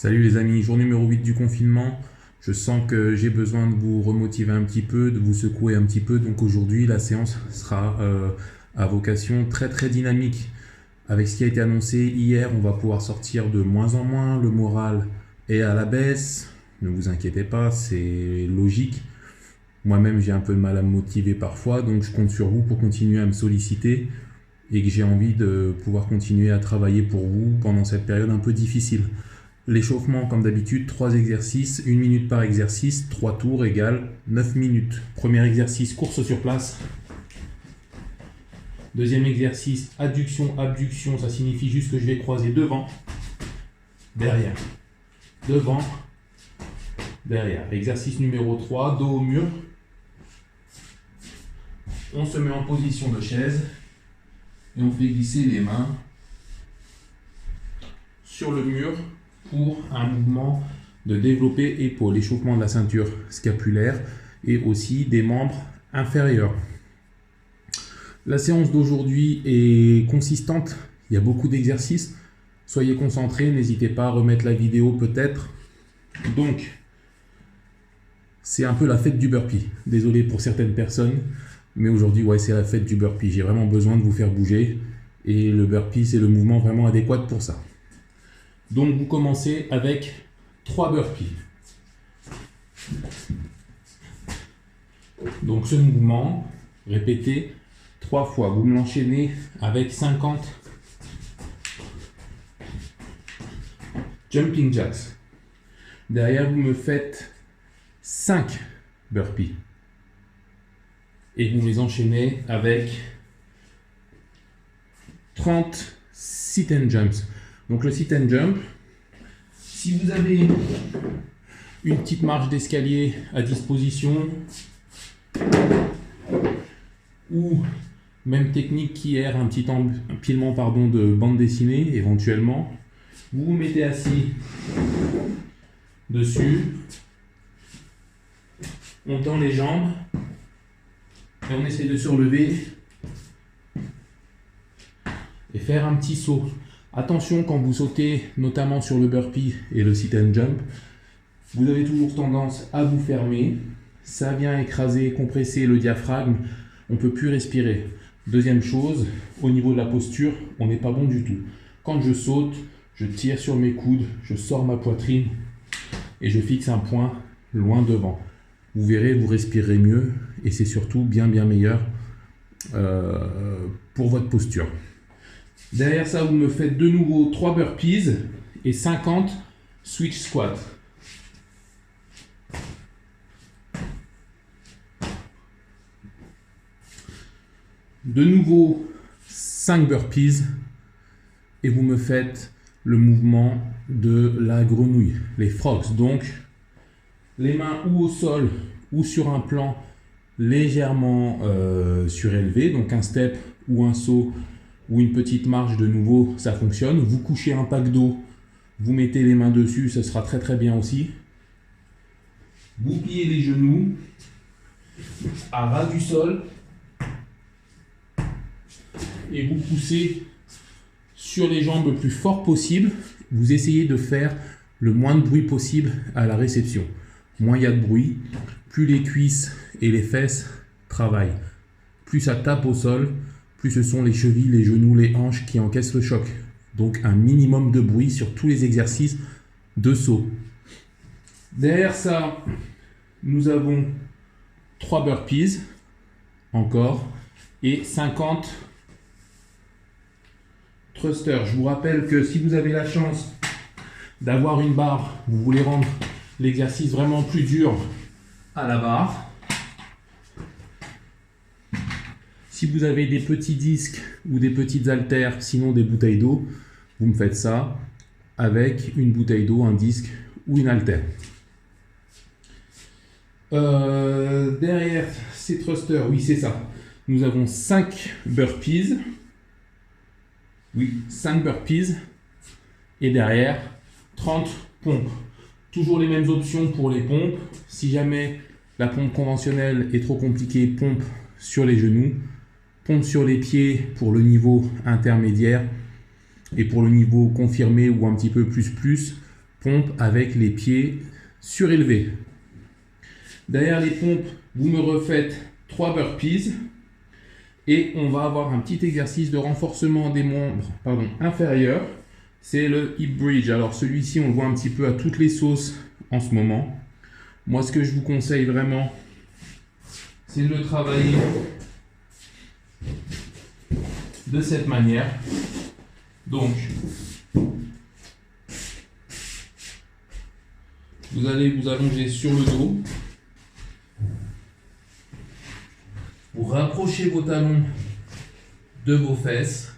Salut les amis, jour numéro 8 du confinement. Je sens que j'ai besoin de vous remotiver un petit peu, de vous secouer un petit peu. Donc aujourd'hui, la séance sera à vocation très dynamique. Avec ce qui a été annoncé hier, on va pouvoir sortir de moins en moins. Le moral est à la baisse. Ne vous inquiétez pas, c'est logique. Moi-même, j'ai un peu de mal à me motiver parfois. Donc je compte sur vous pour continuer à me solliciter et que j'ai envie de pouvoir continuer à travailler pour vous pendant cette période un peu difficile. L'échauffement, comme d'habitude, 3 exercices, 1 minute par exercice, 3 tours égale 9 minutes. Premier exercice, course sur place. Deuxième exercice, adduction, abduction, ça signifie juste que je vais croiser devant, derrière, devant, derrière. Exercice numéro 3, dos au mur. On se met en position de chaise et on fait glisser les mains sur le mur pour un mouvement de développé épaule, échauffement de la ceinture scapulaire et aussi des membres inférieurs. La séance d'aujourd'hui est consistante, il y a beaucoup d'exercices. Soyez concentrés, n'hésitez pas à remettre la vidéo peut-être. Donc, c'est un peu la fête du burpee. Désolé pour certaines personnes, mais aujourd'hui, ouais, c'est la fête du burpee. J'ai vraiment besoin de vous faire bouger et le burpee, c'est le mouvement vraiment adéquat pour ça. Donc, vous commencez avec 3 burpees. Donc, ce mouvement, répétez 3 fois. Vous me l'enchaînez avec 50 jumping jacks. Derrière, vous me faites 5 burpees. Et vous les enchaînez avec 30 sit and jumps. Donc le sit and jump, si vous avez une petite marche d'escalier à disposition, ou même technique qu'hier, un petit empilement de bande dessinée éventuellement, vous vous mettez assis dessus, on tend les jambes et on essaie de se relever et faire un petit saut. Attention quand vous sautez, notamment sur le burpee et le sit and jump, vous avez toujours tendance à vous fermer. Ça vient écraser, compresser le diaphragme, on ne peut plus respirer. Deuxième chose, au niveau de la posture, on n'est pas bon du tout. Quand je saute, je tire sur mes coudes, je sors ma poitrine et je fixe un point loin devant. Vous verrez, vous respirerez mieux et c'est surtout bien meilleur pour votre posture. Derrière ça, vous me faites de nouveau 3 burpees et 50 switch squats. De nouveau 5 burpees et vous me faites le mouvement de la grenouille, les frogs. Donc, les mains ou au sol ou sur un plan légèrement surélevé, donc un step ou un saut ou une petite marche de nouveau, ça fonctionne. Vous couchez un pack d'eau, vous mettez les mains dessus, ça sera très bien aussi. Vous pliez les genoux à ras du sol et vous poussez sur les jambes le plus fort possible. Vous essayez de faire le moins de bruit possible à la réception. Moins il y a de bruit, plus les cuisses et les fesses travaillent. Plus ça tape au sol, plus ce sont les chevilles, les genoux, les hanches qui encaissent le choc. Donc un minimum de bruit sur tous les exercices de saut. Derrière ça, nous avons 3 burpees, encore, et 50 thrusters. Je vous rappelle que si vous avez la chance d'avoir une barre, vous voulez rendre l'exercice vraiment plus dur à la barre. Si vous avez des petits disques ou des petites haltères, sinon des bouteilles d'eau, vous me faites ça avec une bouteille d'eau, un disque ou une haltère. Derrière ces thrusters, oui c'est ça, nous avons 5 burpees. Oui, 5 burpees. Et derrière, 30 pompes. Toujours les mêmes options pour les pompes. Si jamais la pompe conventionnelle est trop compliquée, pompe sur les genoux. Pompe sur les pieds pour le niveau intermédiaire. Et pour le niveau confirmé ou un petit peu plus, pompe avec les pieds surélevés. Derrière les pompes, vous me refaites 3 burpees et on va avoir un petit exercice de renforcement des membres inférieurs. C'est le hip bridge. Alors celui-ci, on le voit un petit peu à toutes les sauces en ce moment. Moi, ce que je vous conseille vraiment, c'est de le travailler de cette manière. Donc, vous allez vous allonger sur le dos. Vous rapprochez vos talons de vos fesses.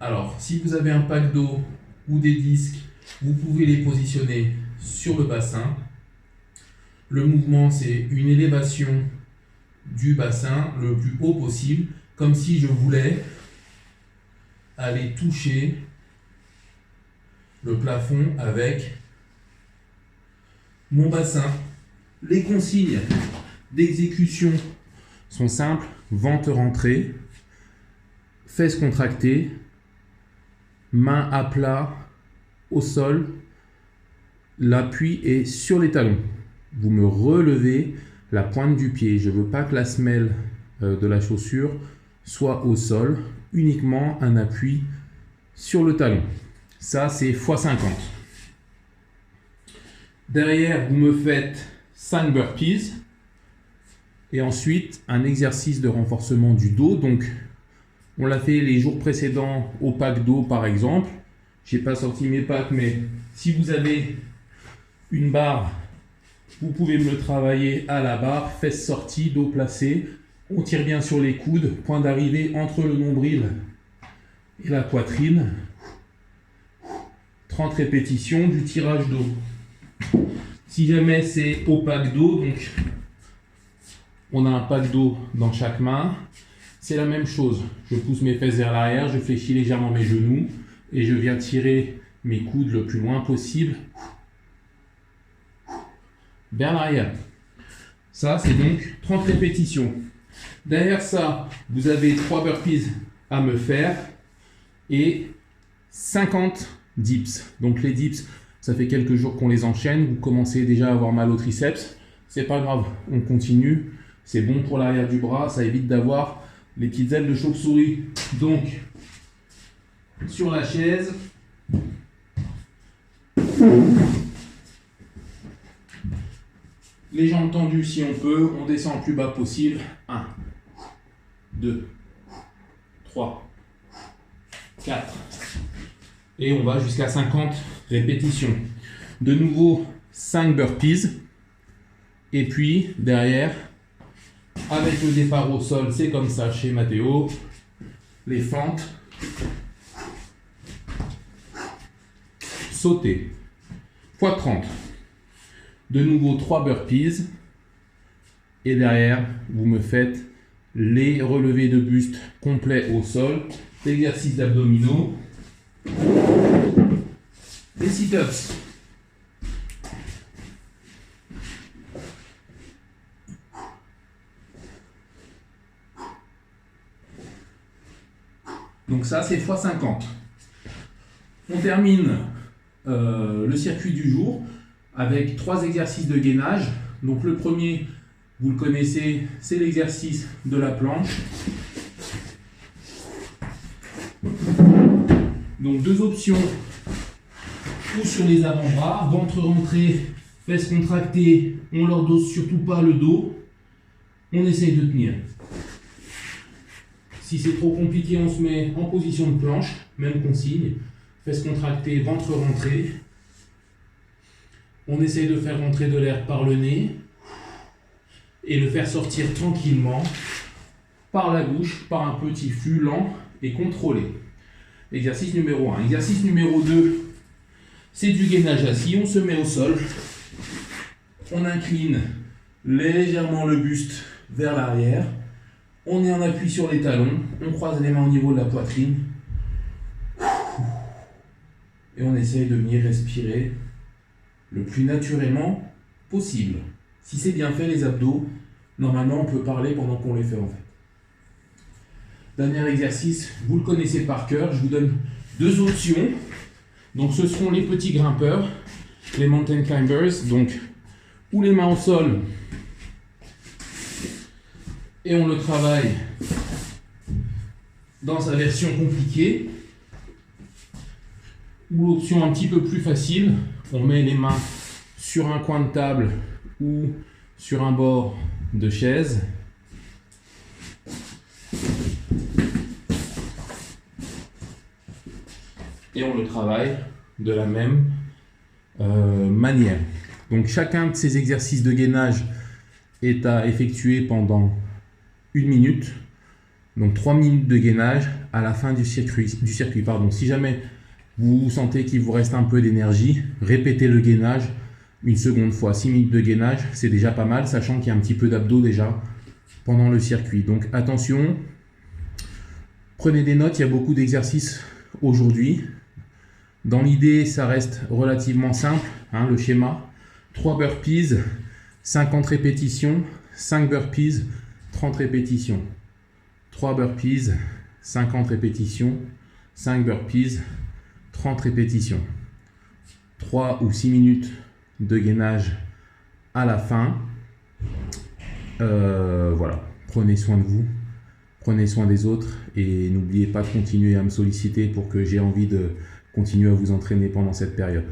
Alors, si vous avez un pack d'eau ou des disques, vous pouvez les positionner sur le bassin. Le mouvement, c'est une élévation du bassin le plus haut possible, comme si je voulais aller toucher le plafond avec mon bassin. Les consignes d'exécution sont simples: ventre rentré, fesses contractées, main à plat au sol, l'appui est sur les talons. Vous me relevez la pointe du pied. Je ne veux pas que la semelle de la chaussure soit au sol, uniquement un appui sur le talon. Ça, c'est x50. Derrière, vous me faites 5 burpees. Et ensuite, un exercice de renforcement du dos. Donc, on l'a fait les jours précédents au pack d'eau, par exemple. Je n'ai pas sorti mes packs, mais si vous avez une barre, vous pouvez me le travailler à la barre, fesses sorties, dos placé. On tire bien sur les coudes, point d'arrivée entre le nombril et la poitrine. 30 répétitions du tirage d'eau. Si jamais c'est au pack d'eau, donc on a un pack d'eau dans chaque main, c'est la même chose. Je pousse mes fesses vers l'arrière, je fléchis légèrement mes genoux et je viens tirer mes coudes le plus loin possible vers l'arrière. Ça, c'est donc 30 répétitions. Derrière ça, vous avez 3 burpees à me faire et 50 dips. Donc les dips, ça fait quelques jours qu'on les enchaîne. Vous commencez déjà à avoir mal au triceps. C'est pas grave, on continue. C'est bon pour l'arrière du bras, ça évite d'avoir les petites ailes de chauve-souris. Donc, sur la chaise, les jambes tendues si on peut, on descend le plus bas possible. 1, 2, 3, 4. Et on va jusqu'à 50 répétitions. De nouveau, 5 burpees. Et puis, derrière, avec le départ au sol, c'est comme ça chez Matteo. Les fentes. Sauter. Fois 30. De nouveau 3 burpees. Et derrière, vous me faites les relevés de buste complets au sol. L'exercice d'abdominaux. Les sit-ups. Donc ça, c'est x50. On termine le circuit du jour avec 3 exercices de gainage. Donc le premier, vous le connaissez, c'est l'exercice de la planche. Donc 2 options, ou sur les avant-bras, ventre rentré, fesses contractées, on leur dose surtout pas le dos, on essaye de tenir. Si c'est trop compliqué, on se met en position de planche, même consigne, fesses contractées, ventre rentré. On essaye de faire rentrer de l'air par le nez et le faire sortir tranquillement par la bouche, par un petit flux lent et contrôlé. Exercice numéro 1. Exercice numéro 2, c'est du gainage assis. On se met au sol, on incline légèrement le buste vers l'arrière. On est en appui sur les talons, on croise les mains au niveau de la poitrine et on essaye de venir respirer le plus naturellement possible. Si c'est bien fait les abdos, normalement on peut parler pendant qu'on les fait en fait. Dernier exercice, vous le connaissez par cœur, je vous donne 2 options. Donc ce seront les petits grimpeurs, les mountain climbers, donc ou les mains au sol et on le travaille dans sa version compliquée, ou l'option un petit peu plus facile, on met les mains sur un coin de table ou sur un bord de chaise. Et on le travaille de la même manière. Donc chacun de ces exercices de gainage est à effectuer pendant 1 minute. Donc 3 minutes de gainage à la fin du circuit. Si jamais vous sentez qu'il vous reste un peu d'énergie, répétez le gainage une seconde fois. 6 minutes de gainage, c'est déjà pas mal, sachant qu'il y a un petit peu d'abdos déjà pendant le circuit. Donc attention, prenez des notes, il y a beaucoup d'exercices aujourd'hui. Dans l'idée, ça reste relativement simple, hein, le schéma. 3 burpees, 50 répétitions, 5 burpees, 30 répétitions. 3 burpees, 50 répétitions, 5 burpees, 30 répétitions. 3 ou 6 minutes de gainage à la fin. Voilà, prenez soin de vous, prenez soin des autres et n'oubliez pas de continuer à me solliciter pour que j'ai envie de continuer à vous entraîner pendant cette période.